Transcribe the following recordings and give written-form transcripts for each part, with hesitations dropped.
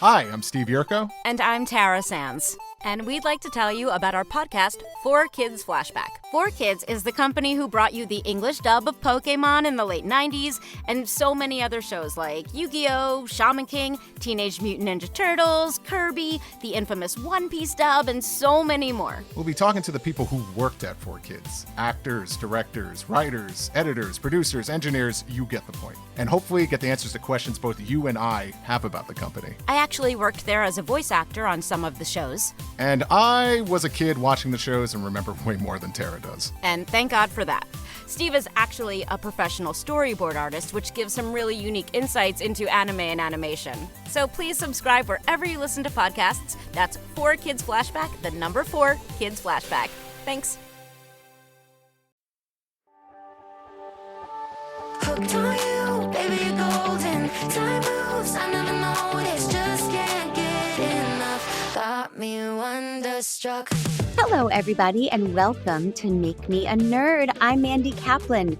Hi, I'm Steve Yerko. And I'm Tara Sands. And we'd like to tell you about our podcast, 4Kids Flashback. 4Kids is the company who brought you the English dub of Pokemon in the late 90s and so many other shows like Yu-Gi-Oh!, Shaman King, Teenage Mutant Ninja Turtles, Kirby, the infamous One Piece dub, and so many more. We'll be talking to the people who worked at 4Kids. Actors, directors, writers, editors, producers, engineers, you get the point. And hopefully get the answers to questions both you and I have about the company. I actually worked there as a voice actor on some of the shows. And I was a kid watching the shows and remember way more than Tara does. And thank God for that. Steve is actually a professional storyboard artist, which gives some really unique insights into anime and animation. So please subscribe wherever you listen to podcasts. That's 4Kids Flashback, the number 4 Kids Flashback. Thanks. Hooked on you, baby, you're golden. Time moves, I never noticed. Just can't get enough. Got me wonderstruck. Hello, everybody, and welcome to Make Me a Nerd. I'm Mandy Kaplan.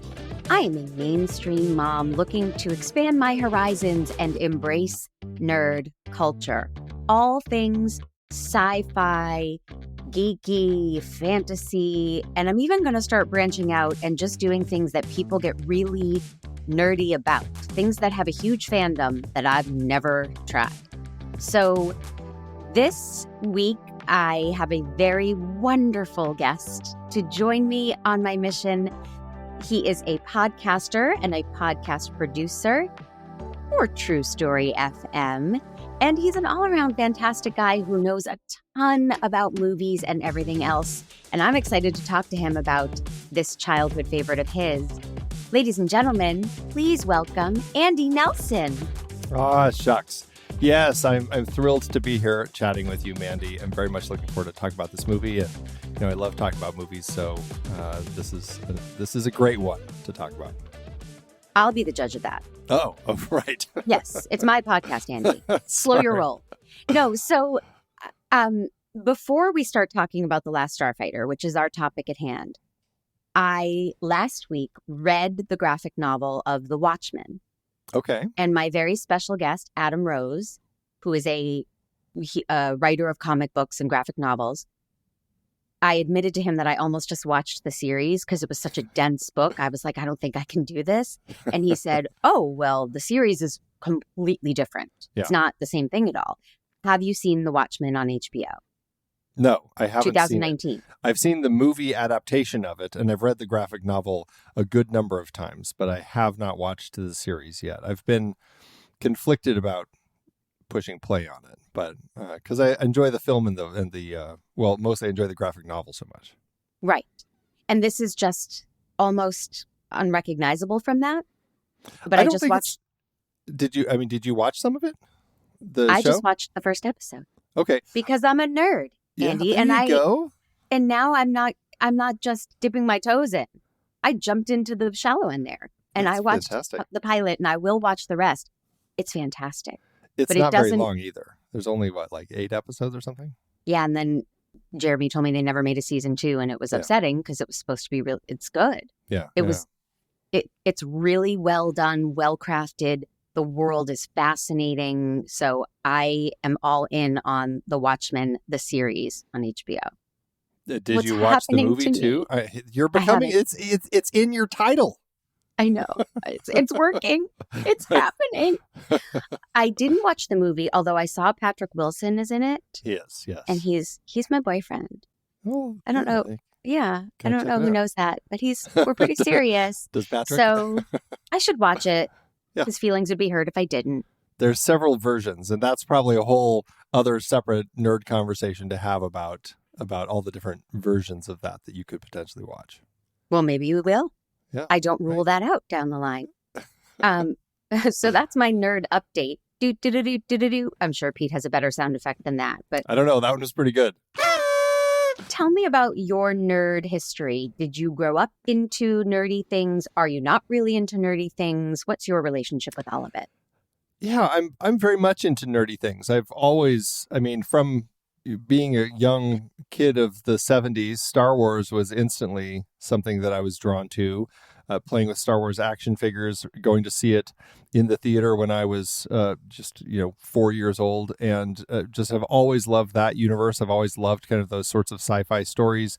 I am a mainstream mom looking to expand my horizons and embrace nerd culture. All things sci-fi, geeky, fantasy, and I'm even going to start branching out and just doing things that people get really nerdy about, things that have a huge fandom that I've never tried. So this week, I have a very wonderful guest to join me on my mission. He is a podcaster and a podcast producer for True Story FM. And he's an all-around fantastic guy who knows a ton about movies and everything else. And I'm excited to talk to him about this childhood favorite of his. Ladies and gentlemen, please welcome Andy Nelson. Ah, shucks. Yes, I'm thrilled to be here chatting with you, Mandy. I'm very much looking forward to talking about this movie. And, I love talking about movies, so this is a great one to talk about. I'll be the judge of that. Oh, right. Yes, it's my podcast, Andy. Slow your roll. No, so before we start talking about The Last Starfighter, which is our topic at hand, I last week read the graphic novel of The Watchmen. Okay. And my very special guest, Adam Rose, who is a writer of comic books and graphic novels, I admitted to him that I almost just watched the series because it was such a dense book. I was like, I don't think I can do this. And he said, oh, well, the series is completely different. Yeah. It's not the same thing at all. Have you seen The Watchmen on HBO? No, I haven't 2019. Seen it. I've seen the movie adaptation of it, and I've read the graphic novel a good number of times, but I have not watched the series yet. I've been conflicted about pushing play on it, but because I enjoy the film and mostly I enjoy the graphic novel so much. Right. And this is just almost unrecognizable from that. But I just watched. Did you watch some of it? I just watched the first episode. Okay. Because I'm a nerd, Andy, yeah, there you go. And now I'm not just dipping my toes in. I jumped into the shallow end there, and I watched the pilot, and I will watch the rest. It's fantastic. It's not very long either. There's only, 8 episodes or something? Yeah, and then Jeremy told me they never made a season 2, and it was upsetting because it was supposed to be real. It's good. Yeah. It's really well done, well crafted. The world is fascinating. So I am all in on The Watchmen, the series on HBO. Did you watch the movie too? You're becoming, it's in your title. I know. It's working. It's happening. I didn't watch the movie, although I saw Patrick Wilson is in it. Yes. And he's my boyfriend. Oh, I don't know. Yeah. I don't know who knows that, but we're pretty serious. Does Patrick? So I should watch it. Yeah. His feelings would be hurt if I didn't. There's several versions, and that's probably a whole other separate nerd conversation to have about all the different versions of that you could potentially watch. Well, maybe you will. Yeah, I don't rule that out down the line. So that's my nerd update. Do, do, do, do, do, do, do. I'm sure Pete has a better sound effect than that, but I don't know. That one was pretty good. Tell me about your nerd history. Did you grow up into nerdy things? Are you not really into nerdy things? What's your relationship with all of it? Yeah, I'm very much into nerdy things. I've always, from being a young kid of the 70s, Star Wars was instantly something that I was drawn to. playing with Star Wars action figures, going to see it in the theater when I was just 4 years old, and just have always loved that universe. I've always loved kind of those sorts of sci-fi stories.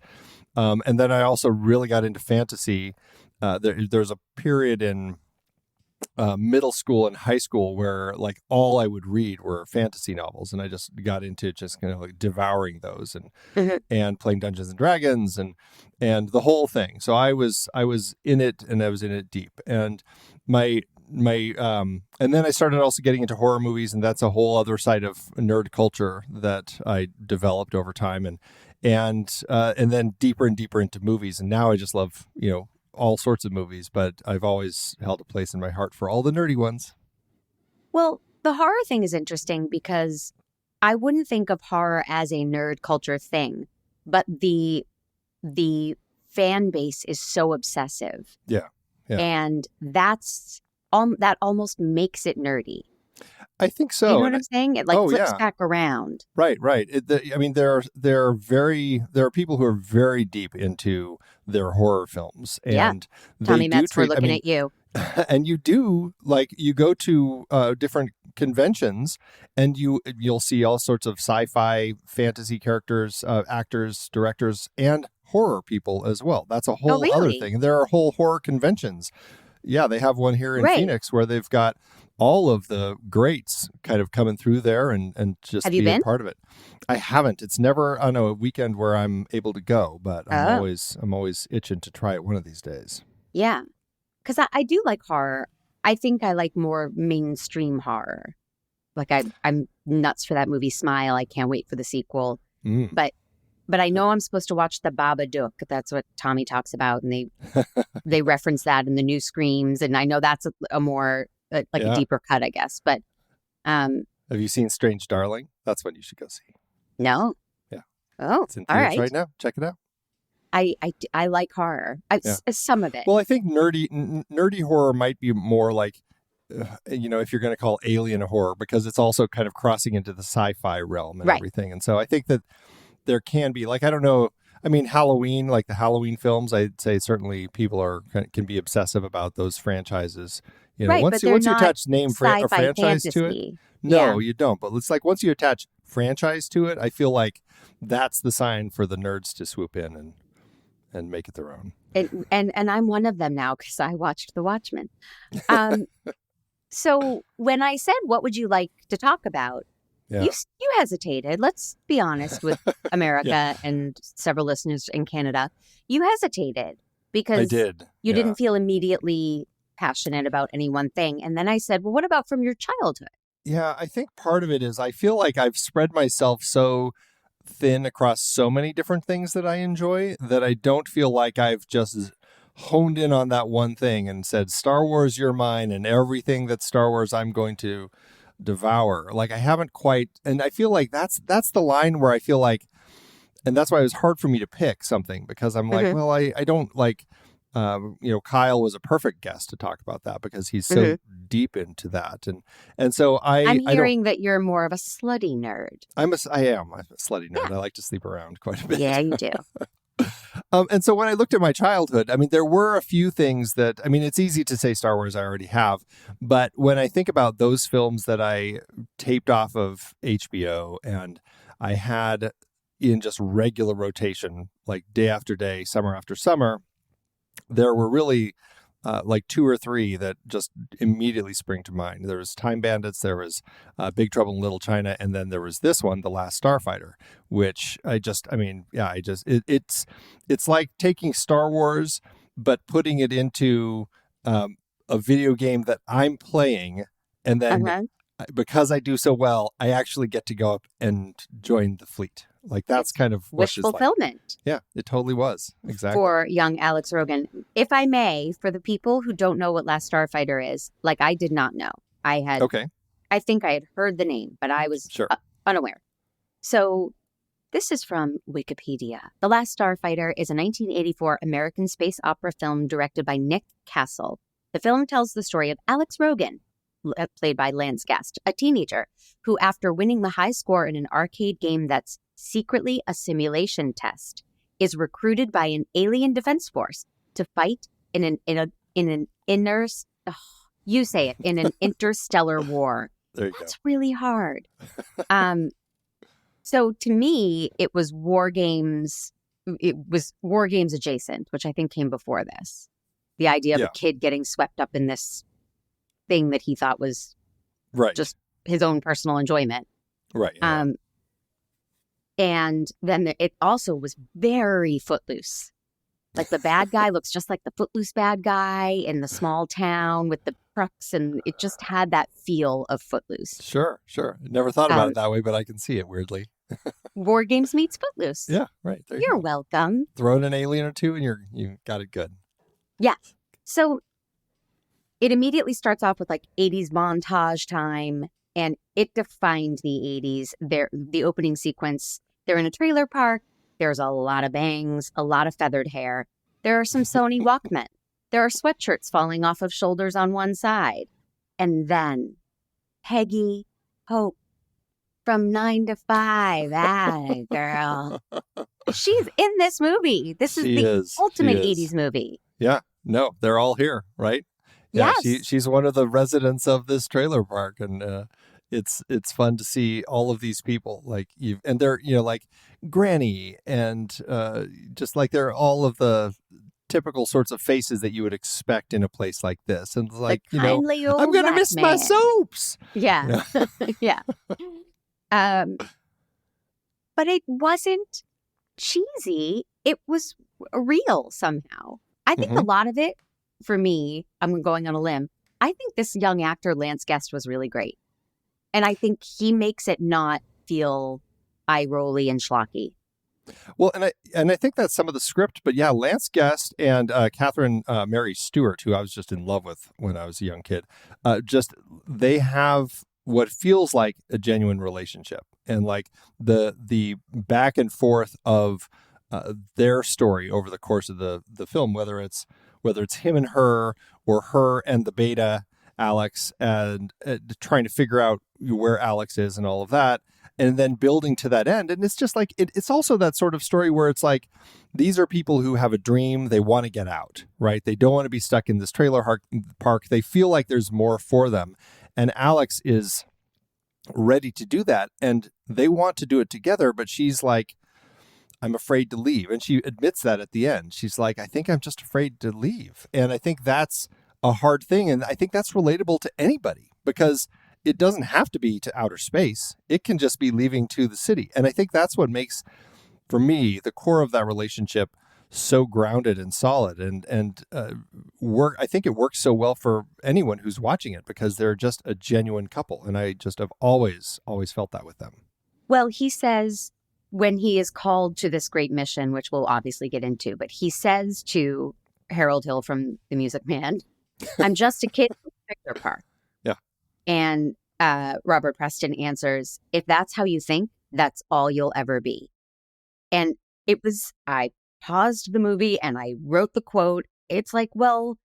And then I also really got into fantasy. There's a period in middle school and high school where like all I would read were fantasy novels, and I just got into just kind of like devouring those and playing Dungeons and Dragons and the whole thing. So I was in it, and I was in it deep. And my and then I started also getting into horror movies, and that's a whole other side of nerd culture that I developed over time, and then deeper and deeper into movies. And now I just love, all sorts of movies, but I've always held a place in my heart for all the nerdy ones. Well, the horror thing is interesting because I wouldn't think of horror as a nerd culture thing, but the fan base is so obsessive. Yeah. And that almost makes it nerdy. I think so. You know what I'm saying? It flips back around. Right. There are people who are very deep into their horror films, and Tommy Metz, we're looking at you. And you go to different conventions, and you'll see all sorts of sci-fi, fantasy characters, actors, directors, and horror people as well. That's a whole other thing. There are whole horror conventions. Yeah, they have one here in Phoenix where they've got all of the greats kind of coming through there and just being a part of it. I haven't. It's never on a weekend where I'm able to go, but I'm always itching to try it one of these days. Yeah, because I do like horror. I think I like more mainstream horror. Like I'm nuts for that movie Smile. I can't wait for the sequel. But I know I'm supposed to watch the Babadook. That's what Tommy talks about, and they reference that in the new Screams. And I know that's a more a deeper cut, I guess. But have you seen Strange Darling? That's what you should go see. No. Yeah. Oh, it's in theaters right now. Check it out. I like horror. Some of it. Well, I think nerdy horror might be more like, if you're going to call Alien a horror, because it's also kind of crossing into the sci-fi realm and everything. And so I think that there can be, like, I don't know. I mean, Halloween, like the Halloween films, I'd say certainly people can be obsessive about those franchises. Once you attach a franchise fantasy. to it, no, you don't. But it's like once you attach franchise to it, I feel like that's the sign for the nerds to swoop in and make it their own. And I'm one of them now because I watched The Watchmen. So when I said, what would you like to talk about? Yeah. You hesitated. Let's be honest with America and several listeners in Canada. You hesitated because I did. You didn't feel immediately passionate about any one thing. And then I said, well, what about from your childhood? Yeah, I think part of it is I feel like I've spread myself so thin across so many different things that I enjoy that I don't feel like I've just honed in on that one thing and said, Star Wars, you're mine, and everything that's Star Wars, I'm going to devour. Like I haven't quite, and I feel like that's the line where I feel like, and that's why it was hard for me to pick something, because I'm like, well, I don't like, Kyle was a perfect guest to talk about that because he's so deep into that, and so I'm hearing that you're more of a slutty nerd. I am a slutty nerd. Yeah. I like to sleep around quite a bit. Yeah, you do. And so when I looked at my childhood, I mean, there were a few things that, I mean, it's easy to say Star Wars I already have, but when I think about those films that I taped off of HBO and I had in just regular rotation, like day after day, summer after summer, there were really like two or three that just immediately spring to mind. There was Time Bandits, there was Big Trouble in Little China, and then there was this one, The Last Starfighter, which it's like taking Star Wars but putting it into a video game that I'm playing, and then because I do so well, I actually get to go up and join the fleet. Like that's kind of wish fulfillment. Like. Yeah, it totally was. Exactly. For young Alex Rogan. If I may, for the people who don't know what Last Starfighter is, like I did not know. I think I had heard the name, but I was unaware. So this is from Wikipedia. The Last Starfighter is a 1984 American space opera film directed by Nick Castle. The film tells the story of Alex Rogan, played by Lance Guest, a teenager who, after winning the high score in an arcade game that's secretly a simulation test, is recruited by an alien defense force to fight in in an you say it, in an interstellar war. There you That's really hard. So to me, it was WarGames. It was WarGames adjacent, which I think came before this. The idea of a kid getting swept up in this thing that he thought was just his own personal enjoyment. Right. Yeah. And then it also was very Footloose. Like the bad guy looks just like the Footloose bad guy in the small town with the trucks, and it just had that feel of Footloose. Sure. Never thought about it that way, but I can see it weirdly. WarGames meets Footloose. Yeah, right. There You're go. welcome. Throw in an alien or two, and you got it good. Yeah. So it immediately starts off with like 80s montage time, and it defined the 80s. The opening sequence, they're in a trailer park. There's a lot of bangs, a lot of feathered hair. There are some Sony Walkmen. There are sweatshirts falling off of shoulders on one side. And then Peggy Hope from 9 to 5. Ah, girl. She's in this movie. This is the ultimate 80s movie. Yeah. No, they're all here, right? Yeah, yes. She's one of the residents of this trailer park, and it's fun to see all of these people and they're like Granny and just like they're all of the typical sorts of faces that you would expect in a place like this, and like I'm gonna miss my soaps. Yeah. Yeah. But it wasn't cheesy. It was real somehow. I think a lot of it, for me, I'm going on a limb, I think this young actor, Lance Guest, was really great. And I think he makes it not feel eye-rolly and schlocky. Well, and I think that's some of the script, but yeah, Lance Guest and Catherine Mary Stewart, who I was just in love with when I was a young kid, they have what feels like a genuine relationship, and like the back and forth of their story over the course of the film, whether it's him and her, or her and the beta Alex, and trying to figure out where Alex is and all of that, and then building to that end. And it's just like it's also that sort of story where it's like these are people who have a dream, they want to get out, right? They don't want to be stuck in this trailer park. They feel like there's more for them, and Alex is ready to do that, and they want to do it together, but she's like, I'm afraid to leave. And she admits that at the end. She's like, I think I'm just afraid to leave. And I think that's a hard thing. And I think that's relatable to anybody, because it doesn't have to be to outer space. It can just be leaving to the city. And I think that's what makes, for me, the core of that relationship so grounded and solid, and work. I think it works so well for anyone who's watching it, because they're just a genuine couple. And I just have always felt that with them. Well, he says, when he is called to this great mission, which we'll obviously get into, but he says to Harold Hill from The Music Man, I'm just a kid in Victor Park. Yeah. And Robert Preston answers, if that's how you think, that's all you'll ever be. And I paused the movie and I wrote the quote. It's like, well,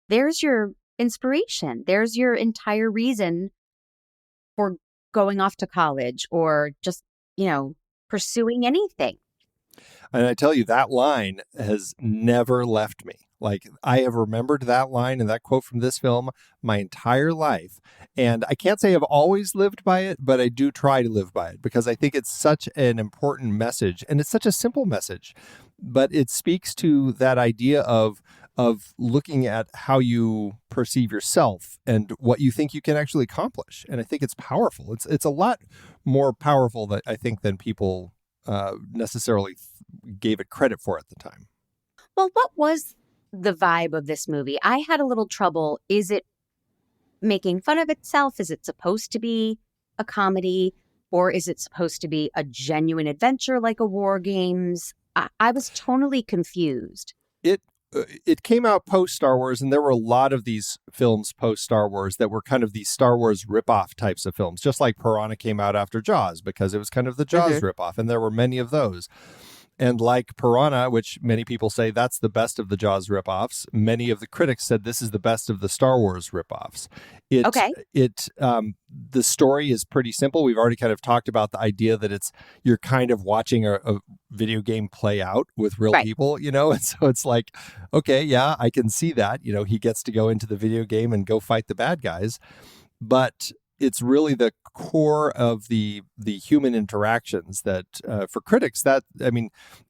there's your inspiration. There's your entire reason for going off to college, or just, pursuing anything. And I tell you, that line has never left me. Like, I have remembered that line and that quote from this film my entire life. And I can't say I've always lived by it, but I do try to live by it, because I think it's such an important message, and it's such a simple message, but it speaks to that idea of looking at how you perceive yourself and what you think you can actually accomplish. And I think it's powerful. It's a lot more powerful, that I think, than people necessarily gave it credit for at the time. Well, what was the vibe of this movie? I had a little trouble. Is it making fun of itself? Is it supposed to be a comedy? Or is it supposed to be a genuine adventure like a WarGames? I was tonally confused. It came out post Star Wars, and there were a lot of these films post Star Wars that were kind of these Star Wars ripoff types of films, just like Piranha came out after Jaws, because it was kind of the Jaws ripoff, and there were many of those. And like Piranha, which many people say that's the best of the Jaws ripoffs, many of the critics said this is the best of the Star Wars ripoffs. The story is pretty simple. We've already kind of talked about the idea that you're kind of watching a video game play out with real people, and so it's like, okay, yeah, I can see that. He gets to go into the video game and go fight the bad guys, but it's really the core of the human interactions that for critics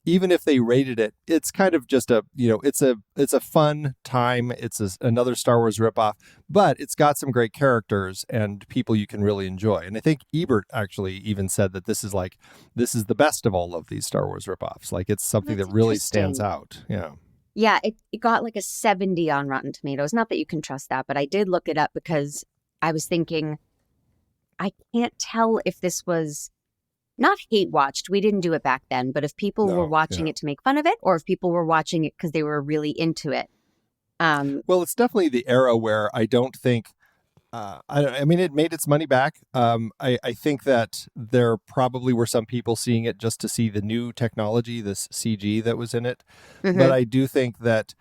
even if they rated it, it's kind of just it's a fun time. It's another Star Wars ripoff, but it's got some great characters and people you can really enjoy. And I think Ebert actually even said that this is the best of all of these Star Wars ripoffs. Like it's something that really stands out. Yeah. Yeah, it got like a 70 on Rotten Tomatoes. Not that you can trust that, but I did look it up because I was thinking, I can't tell if this was not hate watched. We didn't do it back then, but if people were watching it to make fun of it, or if people were watching it because they were really into it. Well, it's definitely the era where I don't think, it made its money back. I think that there probably were some people seeing it just to see the new technology, this CG that was in it. Mm-hmm. But I do think that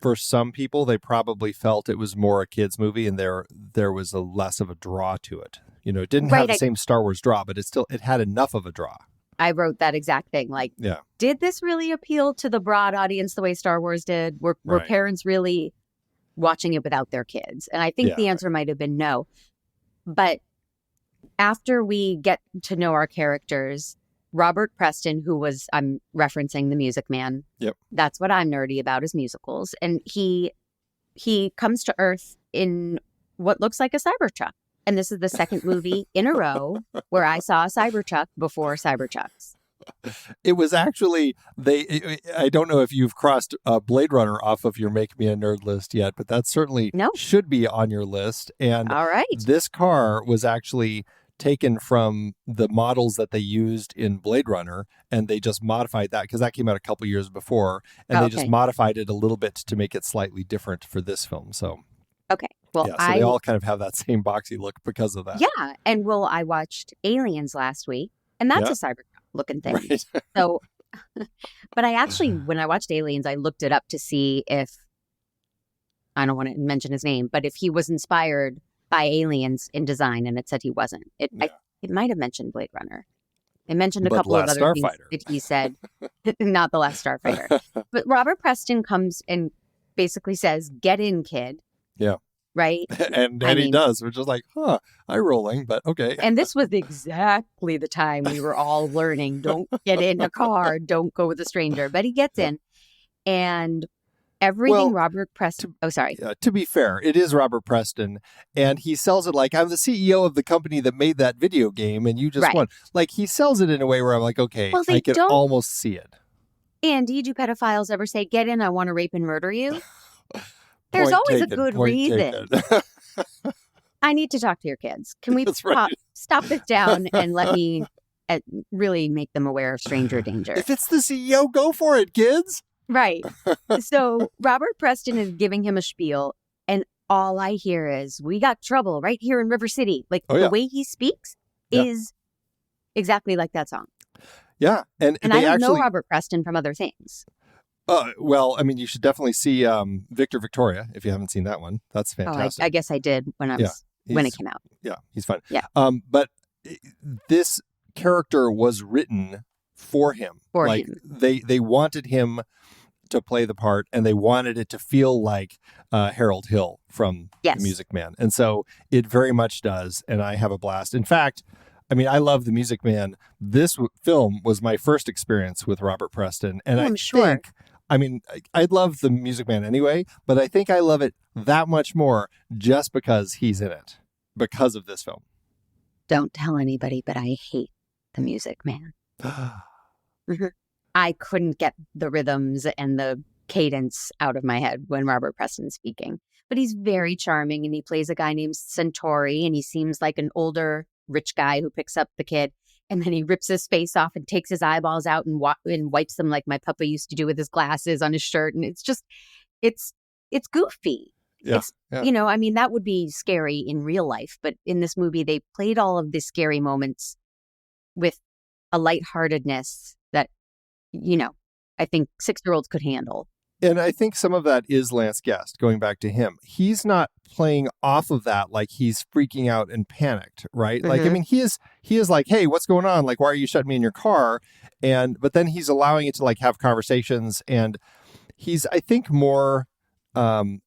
for some people, they probably felt it was more a kid's movie and there was a less of a draw to it. It didn't have the same Star Wars draw, but it had enough of a draw. I wrote that exact thing. Like, did this really appeal to the broad audience the way Star Wars did? Were parents really watching it without their kids? And I think the answer might have been no. But after we get to know our characters, Robert Preston, I'm referencing The Music Man. Yep. That's what I'm nerdy about, is musicals. And he comes to Earth in what looks like a Cybertruck. And this is the second movie in a row where I saw a Cybertruck before Cybertrucks. It was actually, I don't know if you've crossed Blade Runner off of your Make Me a Nerd list yet, but that certainly should be on your list. And all right. This car was actually taken from the models that they used in Blade Runner, and they just modified that because that came out a couple years before, and they just modified it a little bit to make it slightly different for this film. So okay. Well, so they all kind of have that same boxy look because of that. Yeah. And I watched Aliens last week, and that's a Cybertruck looking thing. Right. So, but I actually, when I watched Aliens, I looked it up to see if, I don't want to mention his name, but if he was inspired by aliens in design, and it said he wasn't. It might have mentioned Blade Runner. It mentioned a couple of other Starfighter. things that he said, not The Last Starfighter. But Robert Preston comes and basically says, "Get in, kid." Yeah. Right? and he does, which is like, eye rolling, but okay. And this was exactly the time we were all learning, don't get in a car, don't go with a stranger. But he gets in, and everything Robert Preston... to be fair, it is Robert Preston, and he sells it like, I'm the CEO of the company that made that video game, and you just won. Like, he sells it in a way where I'm like, okay, I can almost see it. Andy, do pedophiles ever say, "Get in, I want to rape and murder you"? There's always a good reason. I need to talk to your kids. Can we stop this down and let me really make them aware of stranger danger? If it's the CEO, go for it, kids. Right. So Robert Preston is giving him a spiel, and all I hear is, "We got trouble right here in River City." Like the way he speaks is exactly like that song. Yeah. And I don't know Robert Preston from other things. Well, I mean, you should definitely see Victor Victoria if you haven't seen that one. That's fantastic. I guess I did when it came out. Yeah, he's fun. Yeah. But this character was written for him. They wanted him to play the part, and they wanted it to feel like Harold Hill from The Music Man. And so it very much does, and I have a blast. In fact, I mean, I love The Music Man. This film was my first experience with Robert Preston, and I think, I love The Music Man anyway, but I think I love it that much more just because he's in it, because of this film. Don't tell anybody, but I hate The Music Man. I couldn't get the rhythms and the cadence out of my head when Robert Preston's speaking. But he's very charming, and he plays a guy named Centauri, and he seems like an older rich guy who picks up the kid, and then he rips his face off and takes his eyeballs out and wipes them like my papa used to do with his glasses on his shirt. And it's just, it's goofy. Yeah, that would be scary in real life. But in this movie, they played all of the scary moments with a lightheartedness that I think 6-year-olds could handle. And I think some of that is Lance Guest, going back to him. He's not playing off of that like he's freaking out and panicked, right? Like, I mean, he is like, hey, what's going on? Like, why are you shutting me in your car? But then he's allowing it to like have conversations, and he's, I think, more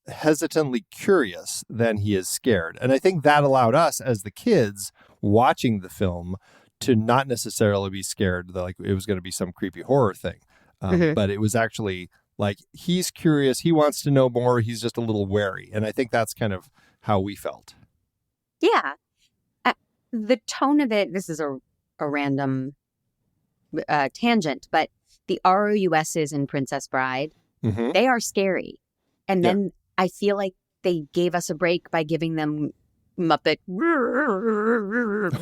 hesitantly curious than he is scared. And I think that allowed us as the kids watching the film to not necessarily be scared that like it was going to be some creepy horror thing. But it was actually like, he's curious. He wants to know more. He's just a little wary. And I think that's kind of how we felt. Yeah. The tone of it, this is a random tangent, but the ROUSs in Princess Bride, they are scary. And then I feel like they gave us a break by giving them Muppet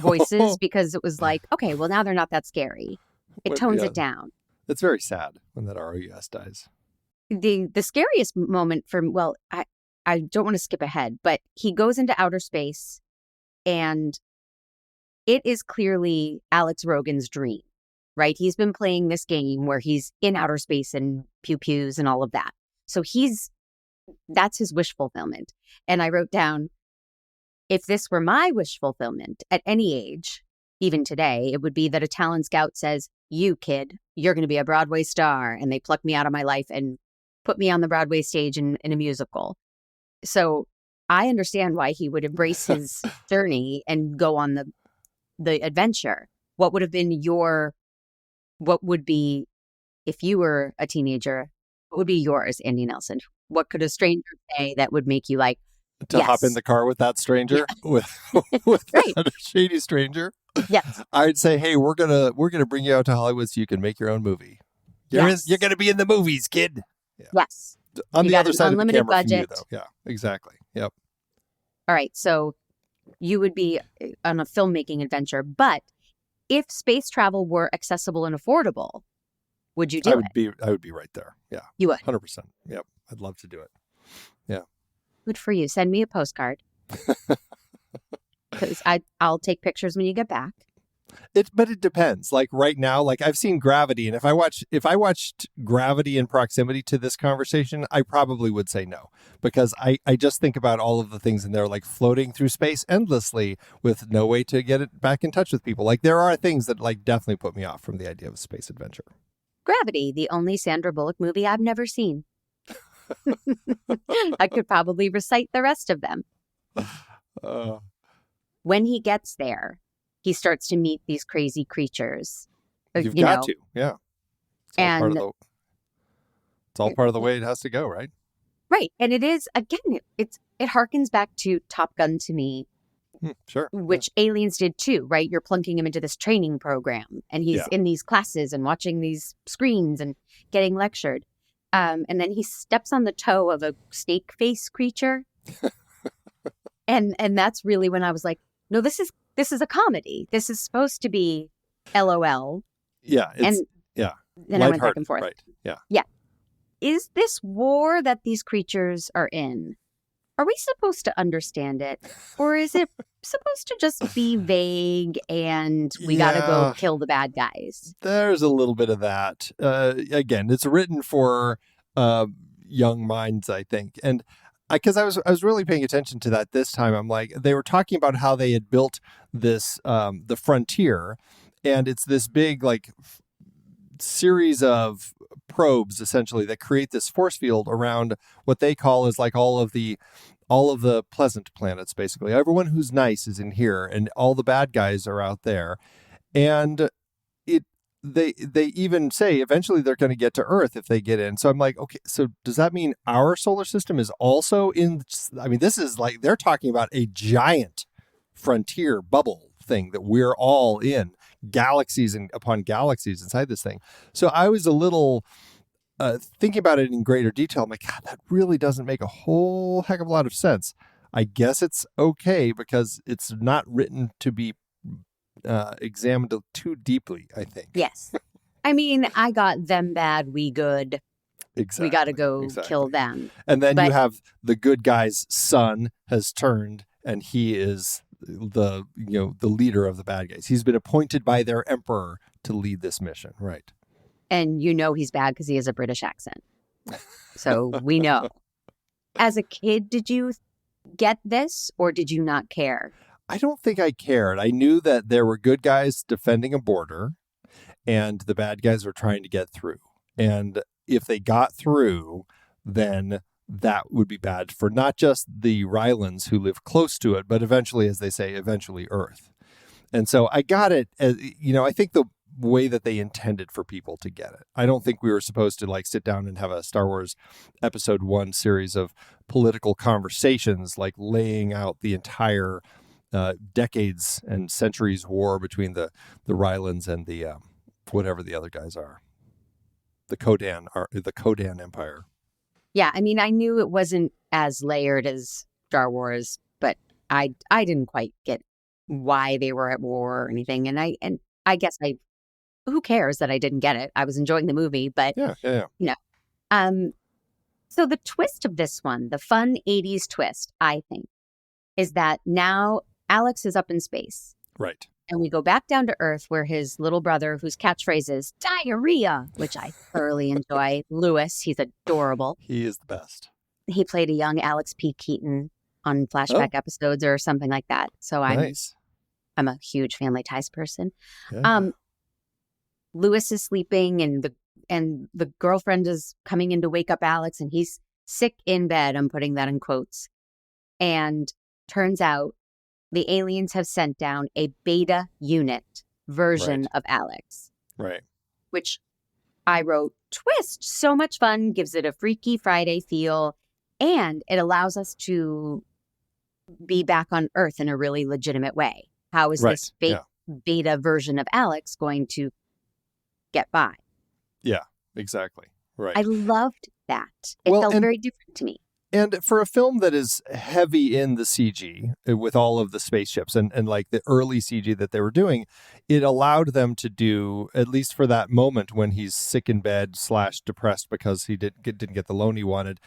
voices because it was like, okay, well, now they're not that scary. It tones it down. It's very sad when that ROUS dies. The scariest moment I don't want to skip ahead, but he goes into outer space and it is clearly Alex Rogan's dream, right? He's been playing this game where he's in outer space and pew-pews and all of that. So that's his wish fulfillment. And I wrote down, if this were my wish fulfillment at any age, even today, it would be that a talent scout says, you kid, you're going to be a Broadway star. And they pluck me out of my life and put me on the Broadway stage in a musical. So I understand why he would embrace his journey and go on the adventure. What would be, if you were a teenager, what would be yours, Andy Nelson? What could a stranger say that would make you like, to hop in the car with that stranger, with that shady stranger? Yes. I'd say, hey, we're gonna bring you out to Hollywood so you can make your own movie. You're gonna be in the movies, kid. Yeah. Yes. On you the other side of the camera budget. from you, though. Yeah, exactly. Yep. All right. So you would be on a filmmaking adventure, but if space travel were accessible and affordable, would you do it? I would be right there. Yeah. You would? 100%. Yep. I'd love to do it. Yeah. Good for you. Send me a postcard. Because I'll take pictures when you get back. But it depends. Like right now, like I've seen Gravity, and if I watched Gravity in proximity to this conversation, I probably would say no, because I just think about all of the things in there, like floating through space endlessly with no way to get it back in touch with people. Like there are things that like definitely put me off from the idea of a space adventure. Gravity, the only Sandra Bullock movie I've never seen. I could probably recite the rest of them. When he gets there, he starts to meet these crazy creatures. You've got to, yeah. It's all part of the way it has to go, right? Right. And it is, again, it harkens back to Top Gun to me. Sure. Which Aliens did too, right? You're plunking him into this training program and he's in these classes and watching these screens and getting lectured. And then he steps on the toe of a snake face creature. and that's really when I was like, no, this is a comedy. This is supposed to be LOL. Yeah. Then I went back and forth. Right. Yeah. Yeah. Is this war that these creatures are in? Are we supposed to understand it? Or is it supposed to just be vague and we got to go kill the bad guys? There's a little bit of that. Again, it's written for young minds, I think. And because I was really paying attention to that this time. I'm like, they were talking about how they had built this, the frontier. And it's this big, like, series of probes essentially that create this force field around what they call is like all of the pleasant planets. Basically everyone who's nice is in here and all the bad guys are out there. And they even say eventually they're going to get to Earth if they get in. So I'm like, okay, so does that mean our solar system is also in? I mean, this is like they're talking about a giant frontier bubble thing that we're all in, galaxies and upon galaxies inside this thing. So I was a little thinking about it in greater detail. I'm like, God, that really doesn't make a whole heck of a lot of sense. I guess it's okay because it's not written to be examined too deeply, I think. Yes. I mean, I got them bad, we good. Exactly. We got to go kill them. And then you have the good guy's son has turned and he is the leader of the bad guys. He's been appointed by their emperor to lead this mission. Right. And you know he's bad because he has a British accent. So we know. As a kid, did you get this or did you not care? I don't think I cared. I knew that there were good guys defending a border and the bad guys were trying to get through. And if they got through, then that would be bad for not just the Rylands who live close to it, but eventually, as they say, eventually Earth. And so I got it as, I think the way that they intended for people to get it. I don't think we were supposed to like sit down and have a Star Wars Episode 1 series of political conversations, like laying out the entire decades and centuries war between the Rylands and the whatever the other guys are, the Kodan Empire. Yeah, I mean, I knew it wasn't as layered as Star Wars, but I didn't quite get why they were at war or anything. And I guess who cares that I didn't get it? I was enjoying the movie, but yeah. So the twist of this one, the fun 80s twist, I think, is that now Alex is up in space. Right. And we go back down to Earth where his little brother, whose catchphrase is diarrhea, which I thoroughly enjoy, Lewis, he's adorable. He is the best. He played a young Alex P. Keaton on flashback episodes or something like that. So I'm a huge Family Ties person. Yeah. Lewis is sleeping and the girlfriend is coming in to wake up Alex and he's sick in bed. I'm putting that in quotes. And turns out the aliens have sent down a beta unit version of Alex. Right. Which I wrote, twist, so much fun, gives it a Freaky Friday feel, and it allows us to be back on Earth in a really legitimate way. How is this beta version of Alex going to get by? Yeah, exactly. Right. I loved that. It felt very different to me. And for a film that is heavy in the CG with all of the spaceships and like the early CG that they were doing, it allowed them to do, at least for that moment when he's sick in bed / depressed because he didn't get the loan he wanted.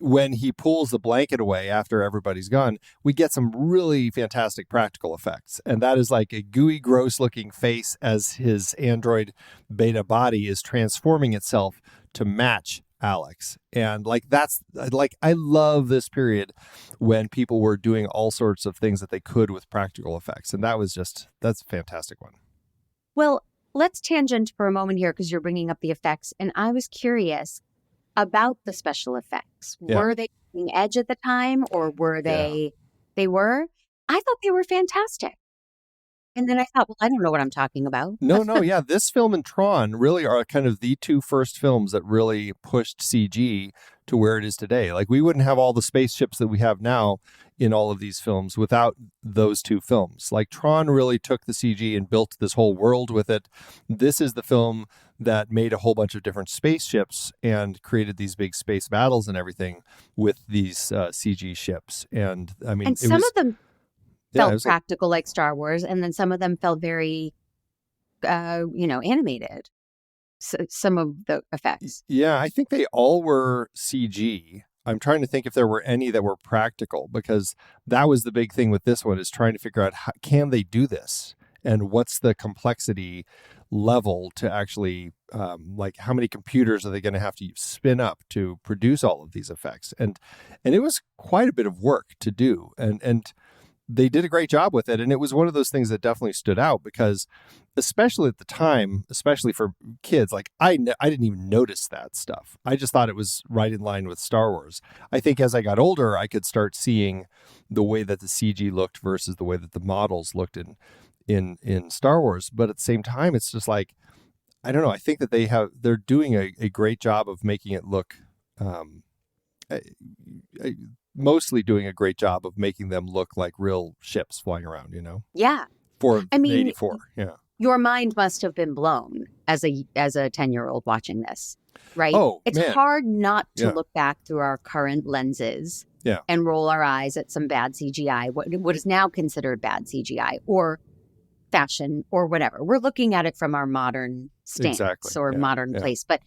When he pulls the blanket away after everybody's gone, we get some really fantastic practical effects. And that is like a gooey, gross looking face as his android beta body is transforming itself to match Alex. And I love this period when people were doing all sorts of things that they could with practical effects. And that's a fantastic one. Well, let's tangent for a moment here because you're bringing up the effects. And I was curious about the special effects. Yeah. Were they cutting edge at the time or were they were? I thought they were fantastic. And then I thought, well, I don't know what I'm talking about. No, yeah. This film and Tron really are kind of the two first films that really pushed CG to where it is today. Like, we wouldn't have all the spaceships that we have now in all of these films without those two films. Like, Tron really took the CG and built this whole world with it. This is the film that made a whole bunch of different spaceships and created these big space battles and everything with these CG ships. And I mean, some of them felt practical like Star Wars, and then some of them felt very, animated. So, some of the effects. Yeah, I think they all were CG. I'm trying to think if there were any that were practical, because that was the big thing with this one, is trying to figure out how can they do this and what's the complexity level to actually, like, how many computers are they going to have to spin up to produce all of these effects? And it was quite a bit of work to do. And they did a great job with it. And it was one of those things that definitely stood out because, especially at the time, especially for kids, like I didn't even notice that stuff. I just thought it was right in line with Star Wars. I think as I got older, I could start seeing the way that the CG looked versus the way that the models looked in Star Wars. But at the same time, it's just like, I don't know. I think that they're doing a great job of making it look, mostly doing a great job of making them look like real ships flying around, Yeah. For 84, yeah. Your mind must have been blown as a 10-year-old watching this, right? Oh, it's man. hard not to look back through our current lenses and roll our eyes at some bad CGI, what is now considered bad CGI or fashion or whatever. We're looking at it from our modern stance or modern place. But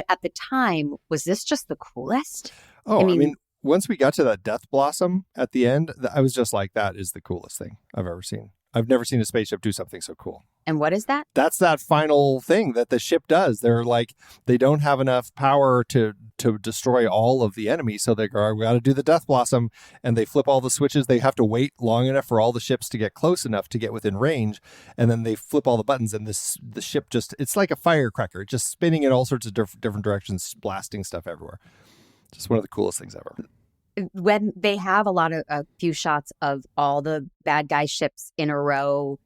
at the time, was this just the coolest? Oh, I mean, once we got to that death blossom at the end, I was just like, that is the coolest thing I've ever seen. I've never seen a spaceship do something so cool. And what is that? That's that final thing that the ship does. They're like, they don't have enough power to destroy all of the enemies. So they go, we got to do the Death Blossom. And they flip all the switches. They have to wait long enough for all the ships to get close enough to get within range. And then they flip all the buttons and the ship just, it's like a firecracker, just spinning in all sorts of different directions, blasting stuff everywhere. Just one of the coolest things ever. When they have a few shots of all the bad guy ships in a row,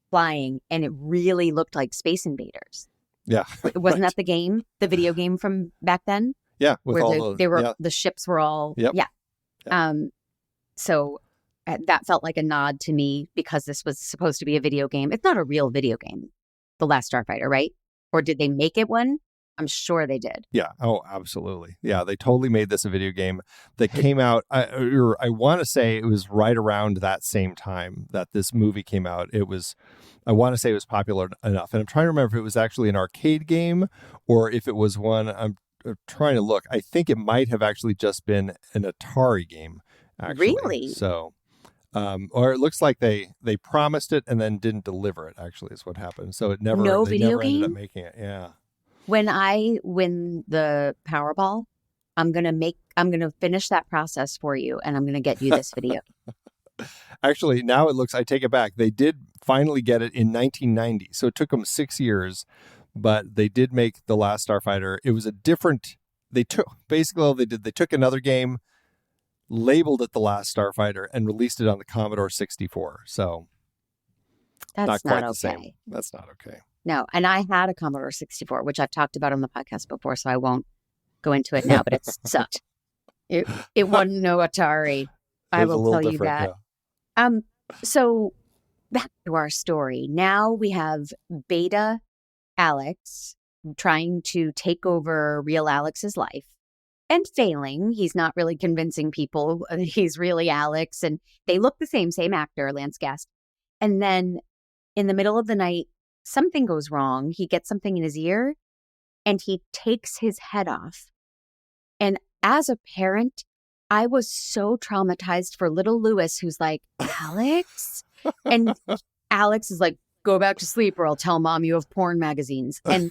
flying, and it really looked like Space Invaders. Yeah. Wasn't that the game, the video game from back then? Yeah. With where the ships were all, yep. Yeah. So that felt like a nod to me because this was supposed to be a video game. It's not a real video game, The Last Starfighter, right? Or did they make it one? I'm sure they did. Yeah. Oh, absolutely. Yeah, they totally made this a video game that came out. I want to say it was right around that same time that this movie came out. I want to say it was popular enough. And I'm trying to remember if it was actually an arcade game or if it was one. I'm trying to look. I think it might have actually just been an Atari game, actually. Really? So, or it looks like they promised it and then didn't deliver it, actually, is what happened. So it never, they never ended up making it. Yeah. When I win the Powerball, I'm gonna finish that process for you, and I'm gonna get you this video. Actually, now it looks, I take it back. They did finally get it in 1990, so it took them 6 years, but they did make The Last Starfighter. It was a different. They took basically all they did. They took another game, labeled it The Last Starfighter, and released it on the Commodore 64. So that's not quite the okay. same. That's not okay. No, and I had a Commodore 64, which I've talked about on the podcast before, so I won't go into it now, but it sucked. It wasn't no Atari. I will tell you that. Yeah. So back to our story. Now we have Beta Alex trying to take over real Alex's life and failing. He's not really convincing people he's really Alex, and they look the same actor, Lance Guest. And then in the middle of the night, something goes wrong. He gets something in his ear and he takes his head off. And as a parent, I was so traumatized for little Lewis, who's like, Alex? And Alex is like, go back to sleep or I'll tell mom you have porn magazines. And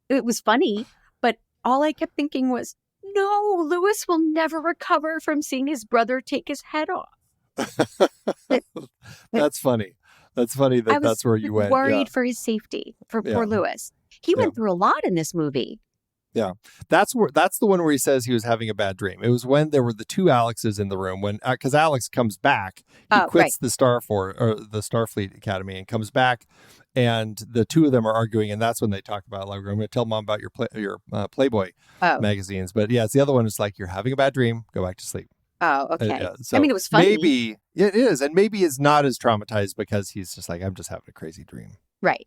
it was funny, but all I kept thinking was, no, Lewis will never recover from seeing his brother take his head off. That's funny. That's funny that's where you went. Worried for his safety, for poor Lewis. He went through a lot in this movie. Yeah, that's the one where he says he was having a bad dream. It was when there were the two Alexes in the room because Alex comes back, he quits the the Starfleet Academy and comes back, and the two of them are arguing, and that's when they talk about like, I'm going to tell mom about your Playboy magazines. But yeah, it's the other one is like, you're having a bad dream, go back to sleep. Oh, okay. So I mean, it was funny. Maybe it is, and maybe it's not as traumatized because he's just like, I'm just having a crazy dream. Right.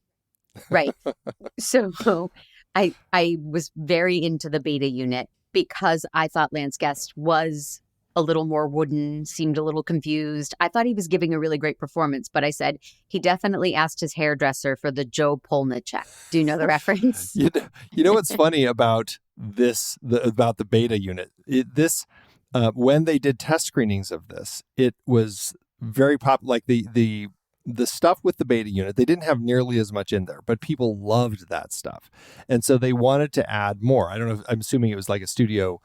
So I was very into the Beta unit because I thought Lance Guest was a little more wooden, seemed a little confused. I thought he was giving a really great performance, but I said he definitely asked his hairdresser for the Joe Polna check. Do you know the reference? You know what's funny about this, about the Beta unit? When they did test screenings of this, it was very popular. Like the stuff with the Beta unit, they didn't have nearly as much in there, but people loved that stuff. And so they wanted to add more. I don't know, I'm assuming it was like a studio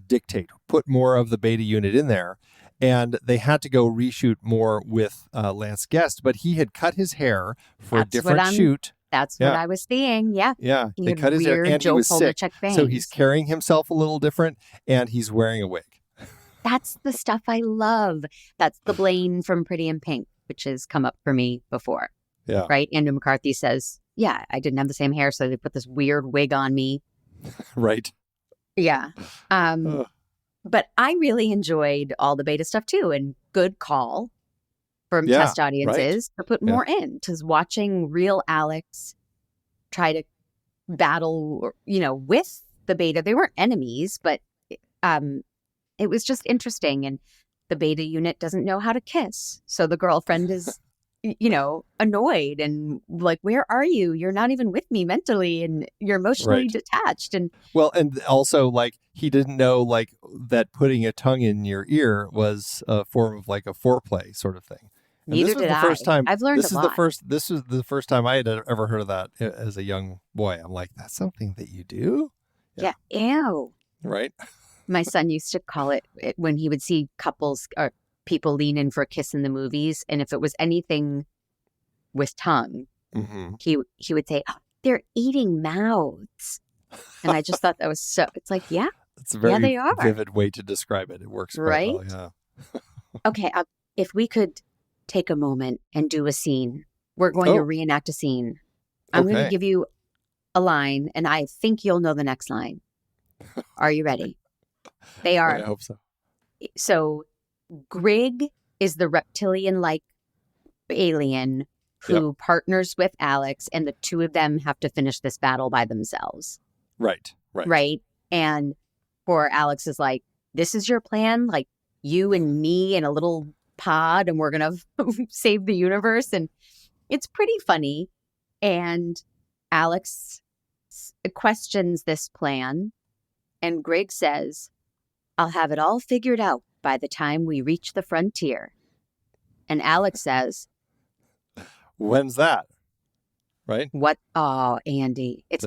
dictate, put more of the Beta unit in there. And they had to go reshoot more with Lance Guest, but he had cut his hair for a different shoot. That's what I was seeing. Yeah. Yeah. They cut his hair and he was sick. So he's carrying himself a little different and he's wearing a wig. That's the stuff I love. That's the Blaine from Pretty in Pink, which has come up for me before. Yeah. Right? Andrew McCarthy says, yeah, I didn't have the same hair, so they put this weird wig on me. Right. Yeah. But I really enjoyed all the Beta stuff too, and good call from test audiences to put more in. Because watching real Alex try to battle, with the Beta, they weren't enemies, but it was just interesting. And the Beta unit doesn't know how to kiss. So the girlfriend is, annoyed and like, where are you? You're not even with me mentally and you're emotionally detached. And also like he didn't know like that putting a tongue in your ear was a form of like a foreplay sort of thing. And Neither this was did the I. first time. I've learned this a is lot. This was the first time I had ever heard of that as a young boy. I'm like, that's something that you do, Yeah. Ew. right? My son used to call it when he would see couples or people lean in for a kiss in the movies. And if it was anything with tongue, Mm-hmm. he would say, "Oh, they're eating mouths." And I just thought that was so, it's like, yeah, It's a very they are. vivid way to describe it. It works quite Right? well. Yeah. Okay. If we could take a moment and do a scene, we're going to reenact a scene. I'm going to Okay. give you a line, and I think you'll know the next line. Are you ready? They are. I hope so. So Grig is the reptilian-like alien who partners with Alex, and the two of them have to finish this battle by themselves. Right. Right? And poor Alex is like, this is your plan? Like you and me in a little pod, and we're going to save the universe? And it's pretty funny. And Alex questions this plan, and Grig says, I'll have it all figured out by the time we reach the frontier. And Alex says, When's that? Right? what? Oh, Andy, it's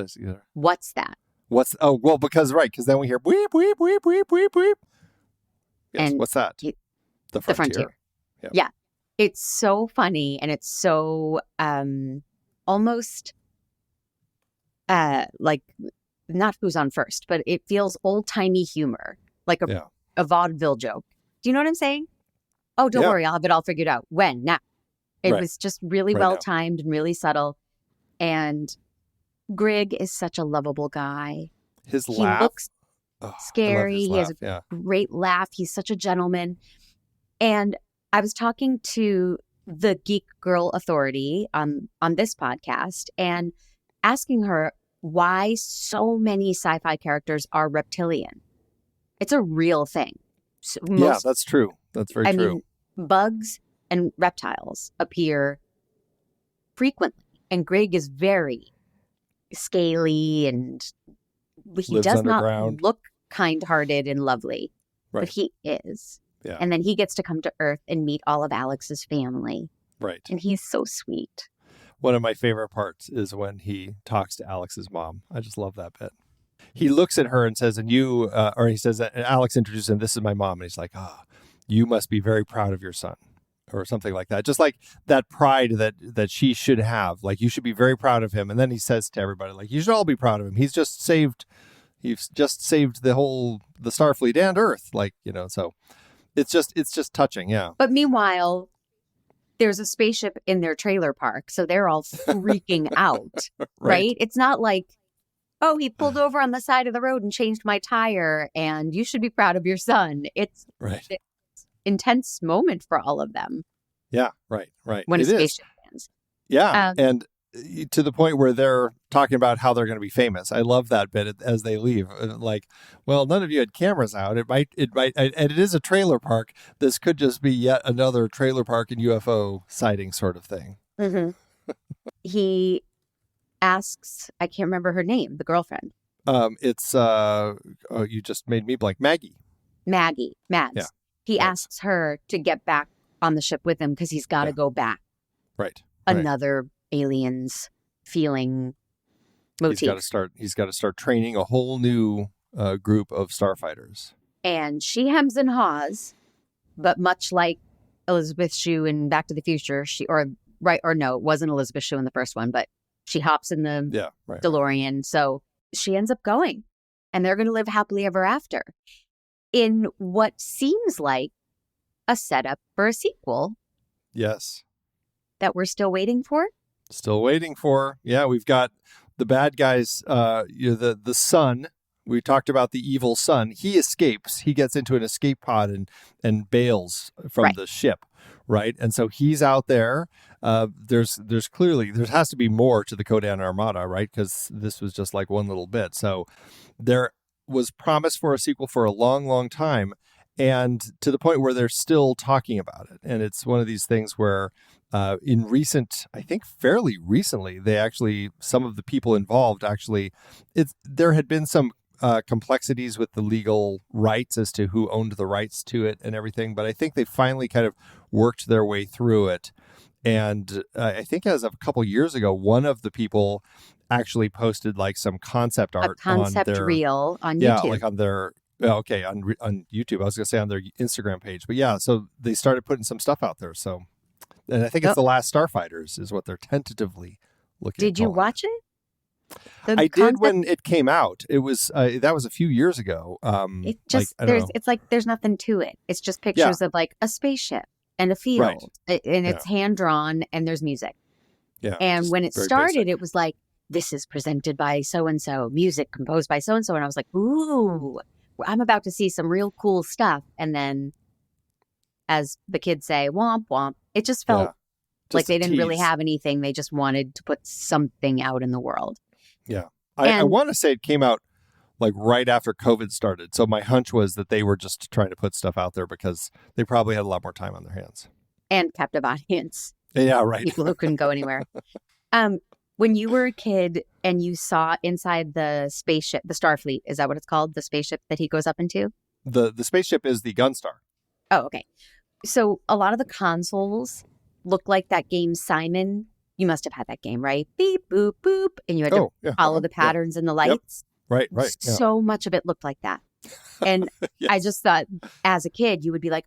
what's that? Because then we hear weep, weep, weep, weep, weep, weep. Yes, And what's that? The frontier. Yeah. It's so funny, and it's so almost like not Who's on First, but it feels old-timey humor, like a vaudeville joke. Do you know what I'm saying? Oh, don't worry, I'll have it all figured out. When? Now. It was just really well-timed and really subtle. And Grig is such a lovable guy. His He laugh. looks I love scary. his He has laugh, a great laugh. He's such a gentleman. And I was talking to the Geek Girl Authority on this podcast and asking her why so many sci-fi characters are reptilian. It's a real thing. So that's true. That's very true. I mean, bugs and reptiles appear frequently, and Grig is very scaly, and he Lives does underground. not look kind-hearted and lovely, but he is. Yeah. And then he gets to come to Earth and meet all of Alex's family, Right. and he's so sweet. One of my favorite parts is when he talks to Alex's mom. I just love that bit. He looks at her and says, or he says that Alex introduces him, this is my mom. And he's like, you must be very proud of your son, or something like that. Just like that pride that she should have. Like, you should be very proud of him. And then he says to everybody, like, you should all be proud of him. He's just saved the Starfleet and Earth. Like, so it's just touching. Yeah. But meanwhile, there's a spaceship in their trailer park, so they're all freaking out, right? It's not like, oh, he pulled over on the side of the road and changed my tire, and you should be proud of your son. It's an intense moment for all of them. Yeah, right. When a spaceship lands. Yeah, and to the point where they're talking about how they're going to be famous. I love that bit as they leave. Like, well, none of you had cameras out. It might, and it is a trailer park. This could just be yet another trailer park and UFO sighting sort of thing. Mm-hmm. He asks, I can't remember her name, the girlfriend. It's you just made me blank. Maggie. Mads. Yeah. He asks her to get back on the ship with him because he's got to go back. Right. Another aliens feeling motif. He's got to start training a whole new group of starfighters. And she hems and haws, but much like Elizabeth Shue in Back to the Future, it wasn't Elizabeth Shue in the first one, but she hops in the DeLorean. So she ends up going, and they're going to live happily ever after in what seems like a setup for a sequel. Yes. That we're still waiting for. Still waiting for. Yeah, we've got the bad guys, the son. We talked about the evil son. He escapes. He gets into an escape pod and bails from the ship, right? And so he's out there. There's clearly, there has to be more to the Kodan Armada, right? Because this was just like one little bit. So there was promise for a sequel for a long, long time, and to the point where they're still talking about it. And it's one of these things where in recent, I think fairly recently, some of the people involved there had been some complexities with the legal rights as to who owned the rights to it and everything. But I think they finally kind of worked their way through it. And I think as of a couple years ago, one of the people actually posted like some concept art, on their reel on YouTube. Like on their on YouTube. I was going to say on their Instagram page, but yeah, so they started putting some stuff out there. So, and I think it's The Last Starfighters is what they're tentatively looking. Did you watch it? I did when it came out. It was that was a few years ago. It just it's like there's nothing to it. It's just pictures of like a spaceship and a field, and it's hand drawn, and there's music. Yeah. And when it started, it was like, this is presented by so and so, music composed by so and so, and I was like, ooh, I'm about to see some real cool stuff. And then, as the kids say, womp womp. It just felt like they didn't really have anything. They just wanted to put something out in the world. Yeah. I want to say it came out like right after COVID started. So my hunch was that they were just trying to put stuff out there because they probably had a lot more time on their hands. And captive audience. Yeah, right. People who couldn't go anywhere. When you were a kid and you saw inside the spaceship, the Starfleet, is that what it's called? The spaceship that he goes up into? The spaceship is the Gunstar. Oh, okay. So a lot of the consoles look like that game Simon. You must have had that game, right? Beep, boop, boop. And you had to follow the patterns and the lights. Yep. Right. Yeah. So much of it looked like that. And Yes. I just thought as a kid, you would be like,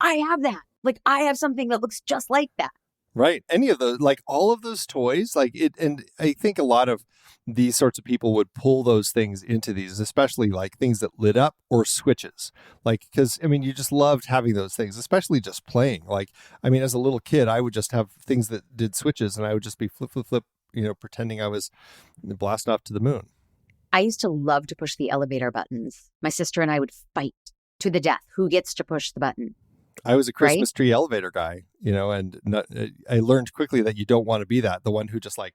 I have that. Like, I have something that looks just like that. Right. Any of those, like all of those toys, like it. And I think a lot of these sorts of people would pull those things into these, especially like things that lit up or switches. Like, because I mean, you just loved having those things, especially just playing. Like, I mean, as a little kid, I would just have things that did switches and I would just be flip, pretending I was blasting off to the moon. I used to love to push the elevator buttons. My sister and I would fight to the death. Who gets to push the button? I was a Christmas tree elevator guy, and I learned quickly that you don't want to be that. The one who just like,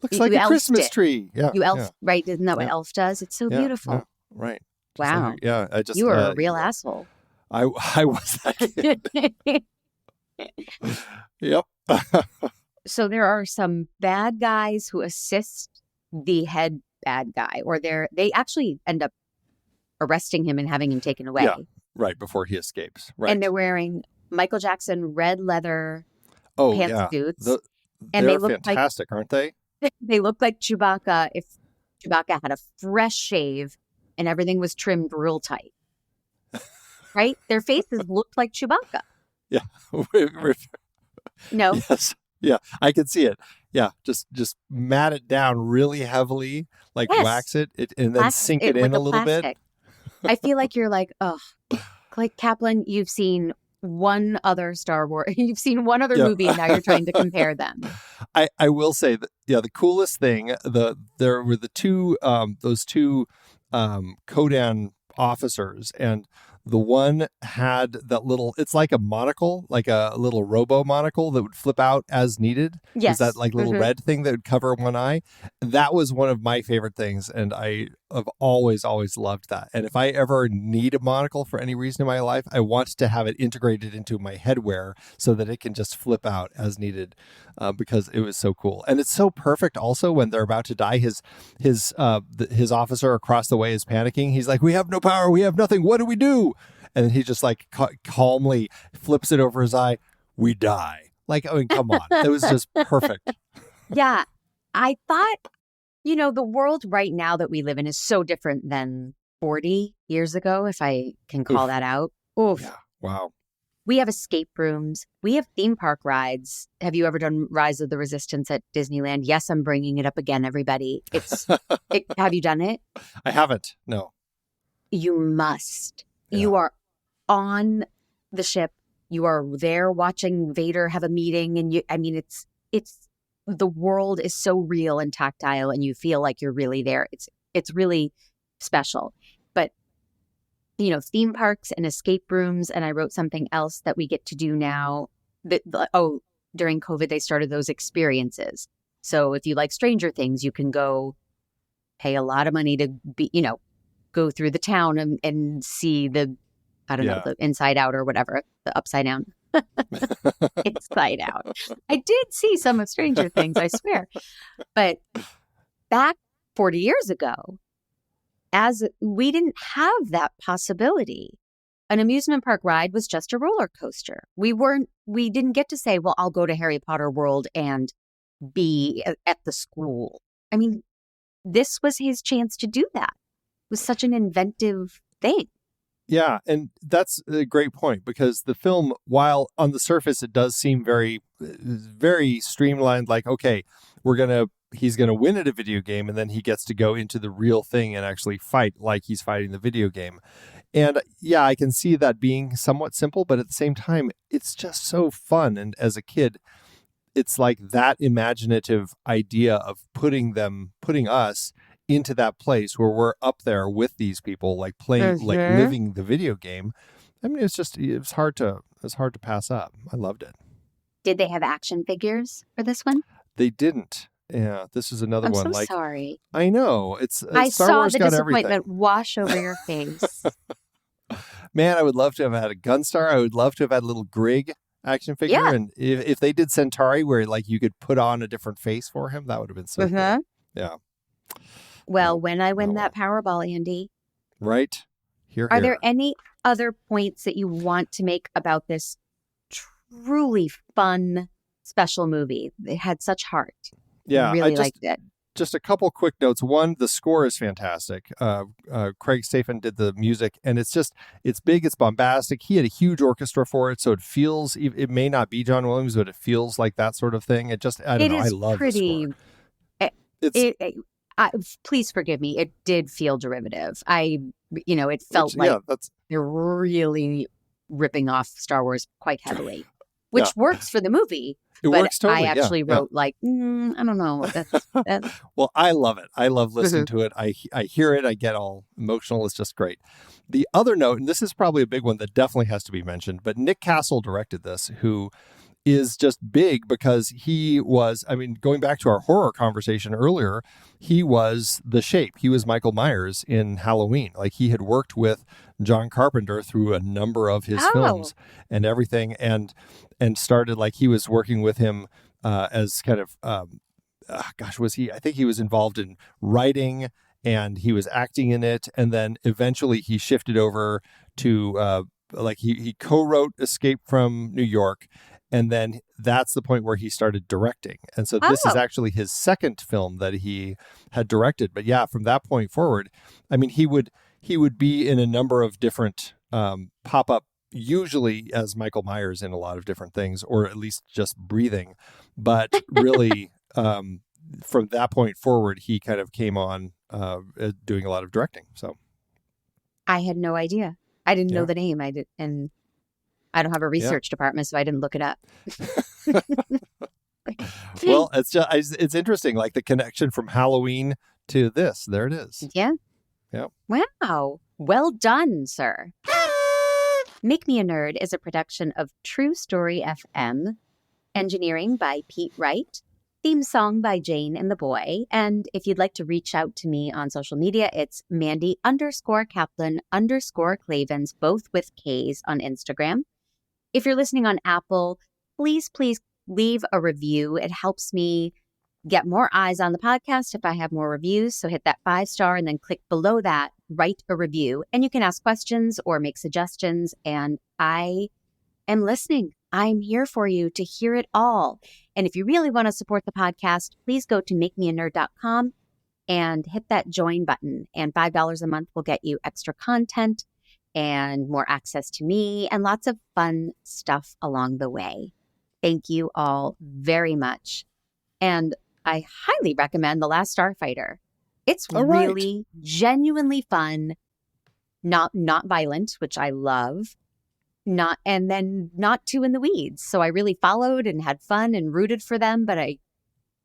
looks like a Christmas tree. Yeah. You elf, right? Isn't that what elf does? It's so beautiful. Yeah, right. Wow. Like, you were a real asshole. I was that kid. Yep. So there are some bad guys who assist the head bad guy, or they actually end up arresting him and having him taken away. Yeah. Right, before he escapes. Right. And they're wearing Michael Jackson red leather pantsuits. And they look fantastic, aren't they? They look like Chewbacca if Chewbacca had a fresh shave and everything was trimmed real tight. Right? Their faces looked like Chewbacca. Yeah. No. Yes. Yeah, I can see it. Yeah, just mat it down really heavily, like wax it and then sink it in a little bit. I feel like you're like, oh, like Kaplan, you've seen one other Star Wars, you've seen one other movie, and now you're trying to compare them. I will say that, the coolest thing, there were those two Kodan officers, and the one had that little, it's like a monocle, like a little robo monocle that would flip out as needed. Yes. Is that like little red thing that would cover one eye? That was one of my favorite things. And I have always loved that. And if I ever need a monocle for any reason in my life, I want to have it integrated into my headwear so that it can just flip out as needed, because it was so cool. And it's so perfect also when they're about to die. His officer across the way is panicking. He's like, we have no power. We have nothing. What do we do? And then he just like calmly flips it over his eye. We die. Like, I mean, come on. It was just perfect. Yeah. I thought, the world right now that we live in is so different than 40 years ago, if I can call that out. Oof. Yeah. Wow. We have escape rooms. We have theme park rides. Have you ever done Rise of the Resistance at Disneyland? Yes, I'm bringing it up again, everybody. Have you done it? I haven't. No. You must. Yeah. You are on the ship. You are there watching Vader have a meeting, and it's the world is so real and tactile, and you feel like you're really there. It's really special. But theme parks and escape rooms, and I wrote something else that we get to do now. During COVID, they started those experiences. So if you like Stranger Things, you can go pay a lot of money to be, go through the town and see the inside out or whatever, the upside down. Inside out. I did see some of Stranger Things, I swear. But back 40 years ago, as we didn't have that possibility. An amusement park ride was just a roller coaster. We didn't get to say, well, I'll go to Harry Potter World and be at the school. I mean, this was his chance to do that. It was such an inventive thing. Yeah, and that's a great point, because the film, while on the surface it does seem very, very streamlined, like, okay, he's going to win at a video game, and then he gets to go into the real thing and actually fight like he's fighting the video game. And yeah, I can see that being somewhat simple, but at the same time, it's just so fun. And as a kid, it's like that imaginative idea of putting us into that place where we're up there with these people, like playing, like living the video game. I mean, it was hard to pass up. I loved it. Did they have action figures for this one? They didn't. Yeah, this is another one. I'm so like, sorry. I know. I Star saw Wars the got disappointment everything. wash over your face. Man, I would love to have had a Gunstar. I would love to have had a little Grig action figure. Yeah. And if they did Centauri, where like you could put on a different face for him, that would have been so cool. Yeah. Well, when I win that Powerball, Andy. Right. Here. Are there any other points that you want to make about this truly fun special movie? It had such heart. Yeah. I really liked it. Just a couple quick notes. One, the score is fantastic. Craig Staphan did the music, and it's big, it's bombastic. He had a huge orchestra for it, so it may not be John Williams, but it feels like that sort of thing. I love the score. Please forgive me. It did feel derivative. It felt like they're really ripping off Star Wars quite heavily, which works for the movie. It works totally. I actually wrote I don't know. That's... Well, I love it. I love listening to it. I hear it. I get all emotional. It's just great. The other note, and this is probably a big one that definitely has to be mentioned, but Nick Castle directed this, who is just big because he was, going back to our horror conversation earlier, he was the Shape. He was Michael Myers in Halloween. Like, he had worked with John Carpenter through a number of his films and everything, and started, like, he was working with him as kind of, was he? I think he was involved in writing, and he was acting in it, and then eventually he shifted over to, he co-wrote Escape from New York, and then that's the point where he started directing. And so this is actually his second film that he had directed. But yeah, from that point forward, he would be in a number of different pop-up, usually as Michael Myers in a lot of different things, or at least just breathing. But really, from that point forward, he kind of came on doing a lot of directing. So I had no idea. I didn't know the name. And I don't have a research department, so I didn't look it up. Well, it's interesting, like the connection from Halloween to this. There it is. Yeah. Yeah. Wow. Well done, sir. Make Me a Nerd is a production of True Story FM, engineering by Pete Wright, theme song by Jane and the Boy. And if you'd like to reach out to me on social media, it's Mandy_Kaplan_Clavens, both with K's on Instagram. If you're listening on Apple, please leave a review. It helps me get more eyes on the podcast if I have more reviews. So hit that 5-star and then click below that, write a review. And you can ask questions or make suggestions. And I am listening. I'm here for you to hear it all. And if you really want to support the podcast, please go to makemeanerd.com and hit that join button. And $5 a month will get you extra content and more access to me and lots of fun stuff along the way. Thank you all very much. And I highly recommend The Last Starfighter. It's really genuinely fun, not violent, which I love, not too in the weeds. So I really followed and had fun and rooted for them, but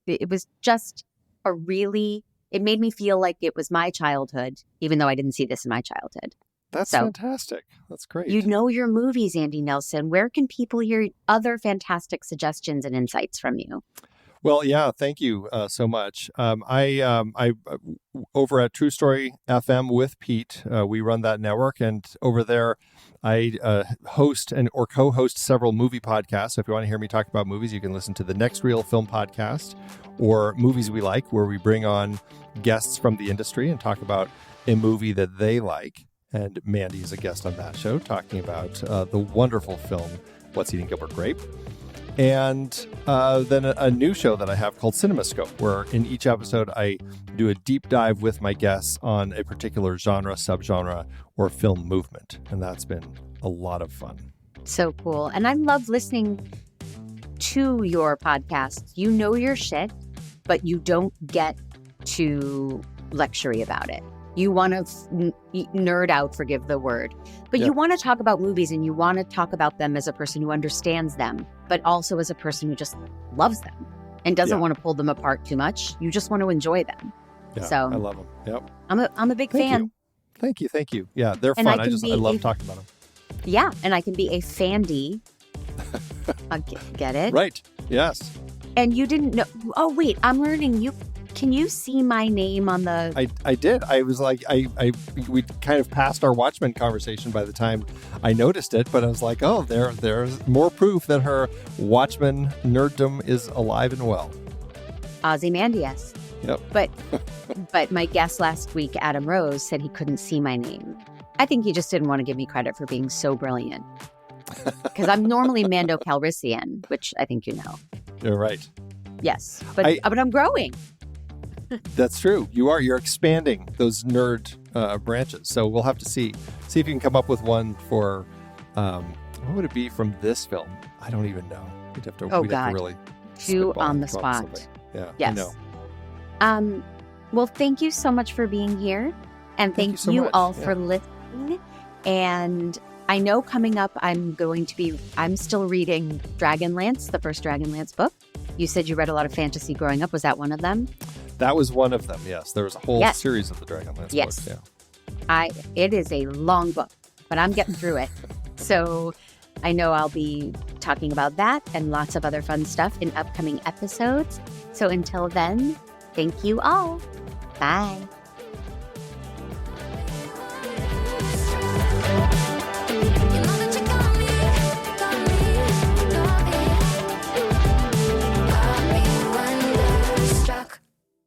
it was just it made me feel like it was my childhood, even though I didn't see this in my childhood. That's fantastic. That's great. You know your movies, Andy Nelson. Where can people hear other fantastic suggestions and insights from you? Well, yeah, thank you so much. I over at True Story FM with Pete, we run that network, and over there, I host or co-host several movie podcasts. So if you want to hear me talk about movies, you can listen to the Next Reel Film Podcast or Movies We Like, where we bring on guests from the industry and talk about a movie that they like. And Mandy is a guest on that show talking about the wonderful film, What's Eating Gilbert Grape? And then a new show that I have called CinemaScope, where in each episode I do a deep dive with my guests on a particular genre, subgenre, or film movement. And that's been a lot of fun. So cool. And I love listening to your podcast. You know your shit, but you don't get too lectury about it. You want to nerd out, forgive the word, but you want to talk about movies, and you want to talk about them as a person who understands them, but also as a person who just loves them and doesn't want to pull them apart too much. You just want to enjoy them. Yeah, so I love them. Yep. I'm a big fan. Thank you. Yeah, they're And fun. I love talking about them. Yeah, and I can be a fandy. Get it? Right. Yes. And you didn't know. Oh, wait, I'm learning. Can you see my name on the... I did. I was like, we kind of passed our Watchmen conversation by the time I noticed it, but I was like, oh, there's more proof that her Watchmen nerddom is alive and well. Ozymandias. Yep. But my guest last week, Adam Rose, said he couldn't see my name. I think he just didn't want to give me credit for being so brilliant. Because I'm normally Mando Calrissian, which I think you know. You're right. Yes, but I'm growing. That's true. You are. You're expanding those nerd branches. So we'll have to see if you can come up with one for what would it be from this film? I don't even know. We'd have to really two on the spot. Something. Yeah. Yes. I know. Well, thank you so much for being here, and thank you all for listening. And I know coming up, I'm still reading Dragonlance, the first Dragonlance book. You said you read a lot of fantasy growing up. Was that one of them? That was one of them, yes. There was a whole series of the Dragonlance books. Yeah. It is a long book, but I'm getting through it. So I know I'll be talking about that and lots of other fun stuff in upcoming episodes. So until then, thank you all. Bye.